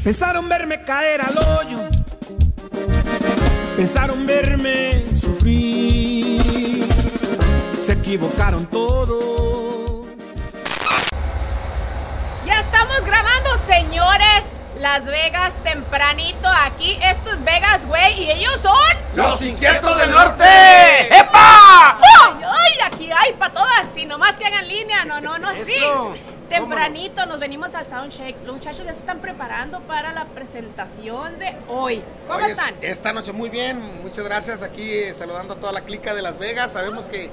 Pensaron verme caer al hoyo, pensaron verme sufrir, se equivocaron todos. Ya estamos grabando, señores. Las Vegas tempranito aquí. Esto es Vegas, güey, y ellos son... ¡Los Inquietos del Norte! ¡Epa! ¡Ay! Aquí hay para todas, y nomás que hagan línea. No, sí. Tempranito nos venimos al Soundcheck. Los muchachos ya se están preparando para la presentación de hoy. ¿Cómo están? Esta noche muy bien, muchas gracias. Aquí saludando a toda la clica de Las Vegas. Sabemos que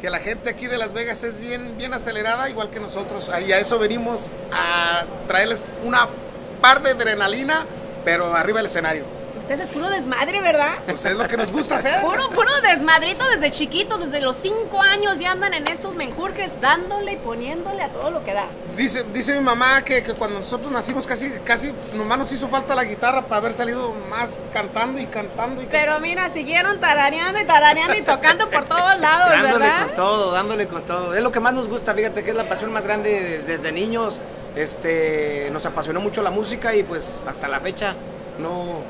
la gente aquí de Las Vegas es bien acelerada, igual que nosotros. Y a eso venimos a traerles una par de adrenalina, pero arriba del escenario. Ustedes es puro desmadre, ¿verdad? Pues es lo que nos gusta hacer. Puro desmadrito desde chiquitos, desde los 5 años ya andan en estos menjurjes dándole y poniéndole a todo lo que da. Dice mi mamá que cuando nosotros nacimos casi nomás nos hizo falta la guitarra para haber salido más cantando y cantando. Pero mira, siguieron tarareando y tocando por todos lados, ¿verdad? Dándole con todo. Es lo que más nos gusta, fíjate que es la pasión más grande desde niños. Nos apasionó mucho la música y pues hasta la fecha no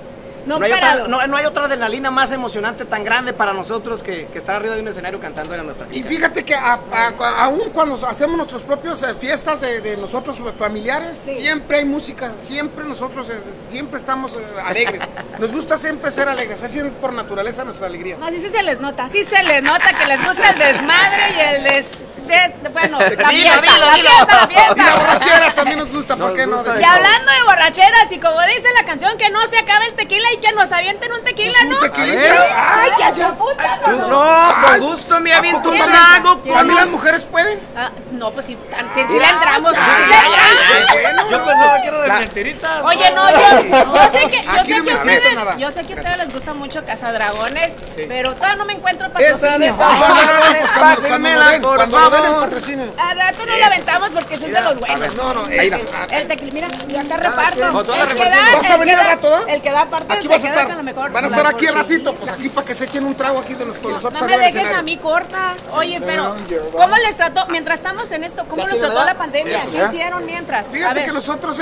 hay otra adrenalina más emocionante tan grande para nosotros que estar arriba de un escenario cantando en nuestra vida. Y fíjate que aún cuando hacemos nuestras propias fiestas de nosotros familiares, sí, siempre hay música, siempre nosotros siempre estamos alegres. Nos gusta siempre ser alegres, así es por naturaleza nuestra alegría. No, sí se les nota que les gusta el desmadre y el bueno, la fiesta. Y la borrachera también nos gusta, ¿por qué no? Y hablando de borracheras, y como dice la canción, que no se acabe el tequila y que nos avienten un tequila, pues ¿no? ¡Ay, ya! No, con gusto me aviento un trago. ¿También las mujeres pueden? No, pues si le entramos. Yo pensaba que era de mentiritas. Oye, no, yo sé que a ustedes les gusta mucho Cazadragones, pero todavía no me encuentro patrocinio. Cuando lo den en patrocinio. A rato no lo aventamos porque es de los buenos. No, el tequila, mira, yo acá reparto. ¿Vas a venir al rato? El que da parte aquí vas a estar. Van a estar aquí al ratito, pues aquí para que se echen un trago aquí de nosotros. No me dejes a mí corta. Oye, pero ¿cómo les trató, mientras estamos en esto, cómo nos trató la pandemia? ¿Qué hicieron mientras? Fíjate que nosotros,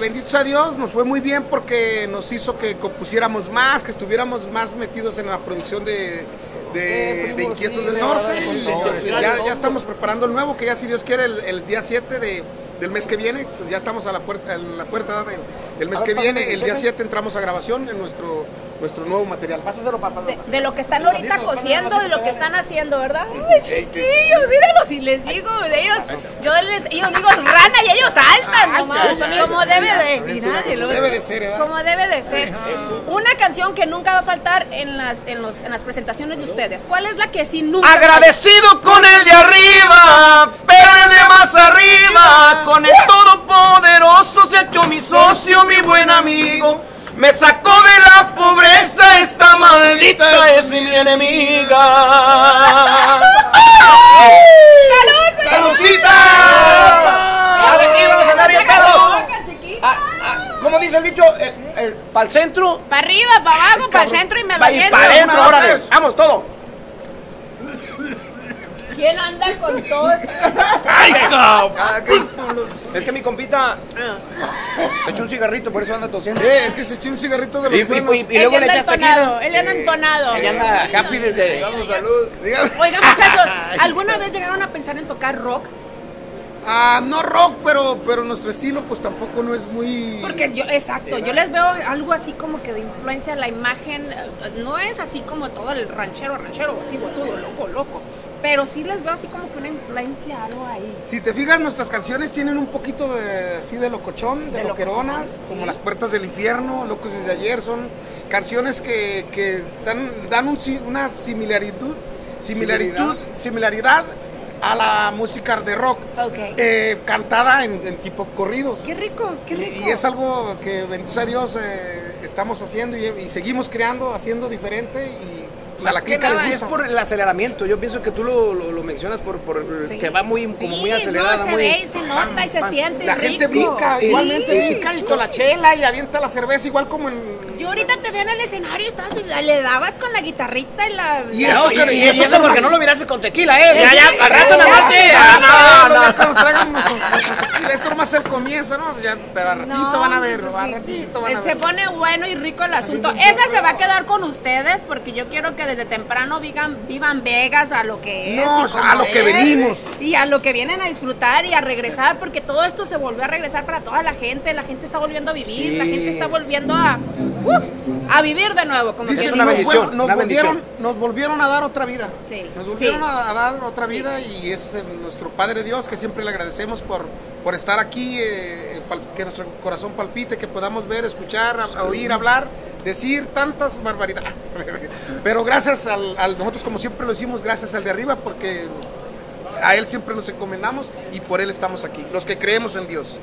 benditos a Dios, nos fue muy bien porque nos hizo que compusiéramos más, que estuviéramos más metidos en la producción de Inquietos del Norte, y pues ya estamos preparando el nuevo, que ya si Dios quiere el día 7 del mes que viene, pues ya estamos en la puerta del mes que viene, el día 7 entramos a grabación en nuestro nuevo material. Pásaselo, papá. De lo que están ahorita cociendo, de lo que están haciendo, ¿verdad? Ay, chiquillos, míralos, y les digo, ellos digo rana y ellos saltan nomás, como debe de, mira, debe de ser, ¿verdad? Como debe de ser. Una canción que nunca va a faltar en las presentaciones de ustedes. ¿Cuál es la que sí nunca? Agradecido con el de arriba, pero el de más arriba, con el todopoderoso se ha hecho mi socio, mi buen amigo. Me sacó de la pobreza, esta maldita es mi enemiga. ¡Salud! ¡Saludcita! Ahora aquí vamos a andar bien pedos. ¿Cómo dice el dicho? ¿Para el centro? Para arriba, para abajo, para el centro y me lo lleno. Para adentro, órale. Vamos, todo. ¿Quién anda con todo? ¡Ay, cabrón! Es que mi compita se echó un cigarrito, por eso anda tosiendo. Es que se echó un cigarrito de los buenos. Y luego le echas tequila. Él anda entonado. Él anda happy desde... Damos salud. Oigan, muchachos, ¿alguna vez llegaron a pensar en tocar rock? No rock, pero nuestro estilo pues tampoco no es muy... Porque yo les veo algo así como que de influencia, la imagen no es así como todo el ranchero, así botudo, loco. Pero sí les veo así como que una influencia, algo ahí. Si te fijas, nuestras canciones tienen un poquito así de locochón, de loqueronas, como Las Puertas del Infierno, Locos desde ayer, son canciones que dan una similaridad a la música de rock, cantada en tipo corridos. Qué rico. Y es algo que, bendito sea Dios, estamos haciendo y seguimos creando, haciendo diferente, y pues a la clica les gusta. Es por el aceleramiento, yo pienso que tú lo mencionas por que va muy acelerada. No, se ve y se nota y se siente la rico. Gente brinca, igualmente brinca y con la chela y avienta la cerveza igual como en... Yo ahorita te veo en el escenario y le dabas con la guitarrita y la... Y eso porque no lo miraste con tequila, ya, al rato nada más que nos traigan esto es más el comienzo, ¿no? Ya, pero al ratito van a verlo, al ratito van a verlo. Se pone bueno y rico el asunto. Esa se va a quedar con ustedes porque yo quiero que desde temprano vivan Vegas a lo que es. No, a lo que venimos. Y a lo que vienen a disfrutar y a regresar, porque todo esto se volvió a regresar para toda la gente está volviendo a vivir, la gente está volviendo a vivir de nuevo. Como que es una bendición, nos volvieron a dar otra vida. Sí. Nos volvieron a dar otra vida y ese es nuestro Padre Dios, que siempre le agradecemos por estar aquí, que nuestro corazón palpite, que podamos ver, escuchar, oír, hablar, decir tantas barbaridades. Pero gracias nosotros, como siempre lo hicimos, gracias al de arriba, porque a Él siempre nos encomendamos y por Él estamos aquí, los que creemos en Dios.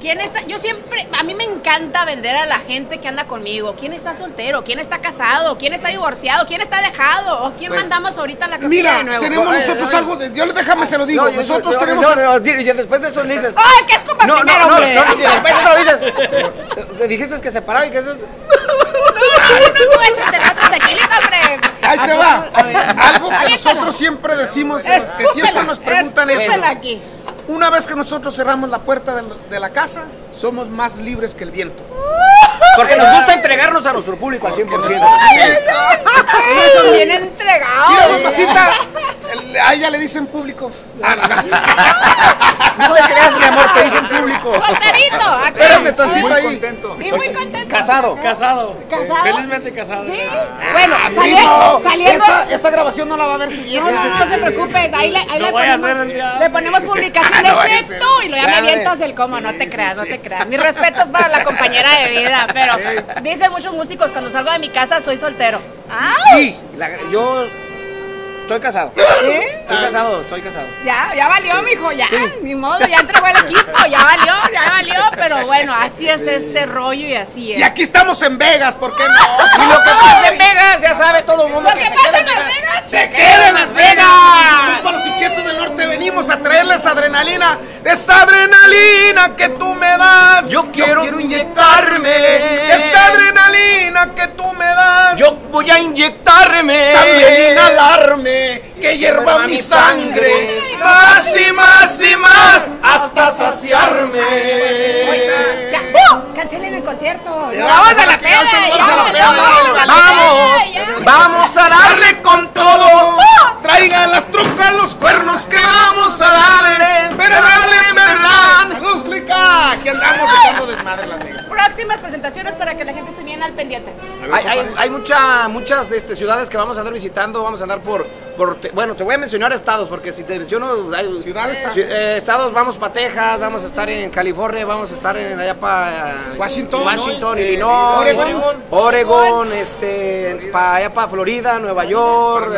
A mí me encanta vender a la gente que anda conmigo. ¿Quién está soltero? ¿Quién está casado? ¿Quién está divorciado? ¿Quién está dejado? ¿O quién mandamos ahorita a la capilla de nuevo? Tenemos nosotros algo déjame se lo digo. Nosotros tenemos... y después de eso dices... ¡Ay, que es como primero, hombre! Después de eso dices... Dijiste que se paraba y que eso... No, échate otro tequilita, hombre. Ahí te va. Algo que nosotros siempre decimos, que siempre nos preguntan eso. Aquí. Una vez que nosotros cerramos la puerta de la casa, somos más libres que el viento. Porque nos gusta entregarnos a nuestro público al 100%. Ellos son bien entregados. Mira, mamacita, a ella le dicen público. No te creas, mi amor, te dicen público. Solterito. Espérame tantito ahí. Sí, muy contento. Casado. ¿Casado? Felizmente casado. Sí. Bueno, saliendo. Esta grabación no la va a ver su vieja. No se preocupes. Ahí le ponemos publicación excepto y luego ya me avientas el cómo. No te creas. Mis respetos para la compañera de vida, pero dicen muchos músicos, cuando salgo de mi casa soy soltero. Sí, yo estoy casado. ¿Sí? Estoy casado. Ya valió, mijo, ya, ni modo, ya entregó el equipo, ya valió, pero bueno, así es este rollo y así es. Y aquí estamos en Vegas, ¿por qué no? Y lo que pasa en Vegas, ya sabe todo el mundo que se queda en Las Vegas. ¡Se queda en Las Vegas! Para los Inquietos del Norte venimos a traerles adrenalina, esa adrenalina que tú me das. Yo quiero inyectarme esa adrenalina que tú me das. Yo voy a inyectarme. También inhalarme, que hierva mi sangre, más y más y más, hasta saciarme. Cancelen el concierto. Vamos a la peda. Vamos a darle con todo. Traigan las trocas, los cuernos que vamos a darle. Pero darle en verdad. ¡Saludos, Clica! Aquí andamos echando desmadre las negas. Próximas presentaciones para que la gente esté bien al pendiente. Hay muchas ciudades que vamos a andar visitando. Vamos a andar bueno, te voy a mencionar estados, porque si te menciono estados, vamos para Texas, vamos a estar en California, vamos a estar allá para Washington, Illinois, Oregon, para allá para Florida, Nueva York.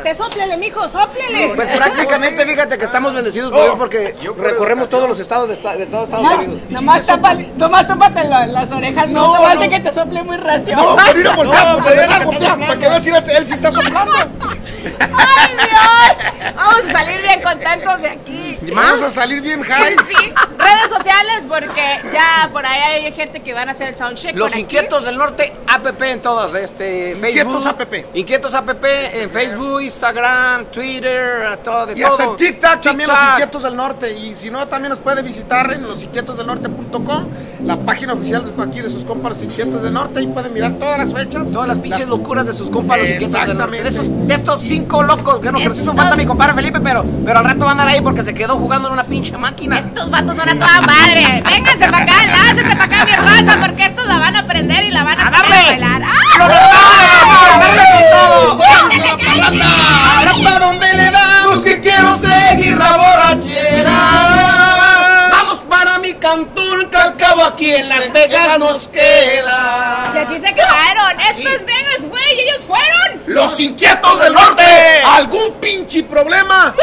Te sóplele, mijo, sóplele. Pues prácticamente, fíjate que estamos bendecidos por Dios, porque recorremos todos los estados de todos Estados Unidos. Nomás tápate las orejas, no te vale que te sople muy racio. No, pero ir a voltear, para que veas si él sí está soplando. ¡Ay, Dios! Vamos a salir bien contentos de aquí. Vamos a salir bien high. Sí, redes sociales, porque ya por ahí hay gente que van a hacer el soundcheck. Los Inquietos del Norte, app en todos, Facebook. Inquietos app en Facebook, Instagram, Twitter, todo. Y hasta en TikTok también Los Inquietos del Norte. Y si no, también nos puede visitar en losinquietosdelnorte.com, la página oficial aquí de sus compas Los Inquietos del Norte. Ahí pueden mirar todas las fechas. Todas las pinches locuras de sus compas Los Inquietos del Norte. De estos 5 locos, que no, pero hizo falta mi compadre Felipe, pero al rato va a andar ahí porque se quedó jugando en una pinche máquina. Estos vatos son a toda madre. Vénganse para acá, láncense para acá, mi raza, porque estos la van a aprender y la van a bailar. Ahora para dónde le damos, que quiero seguir la borrachera. Vamos para mi cantón, que al cabo aquí en Las Vegas nos queda. Y aquí se quedaron. Esto es Vegas, güey. Ellos fueron Los Inquietos del Norte. ¿Algún pinche problema?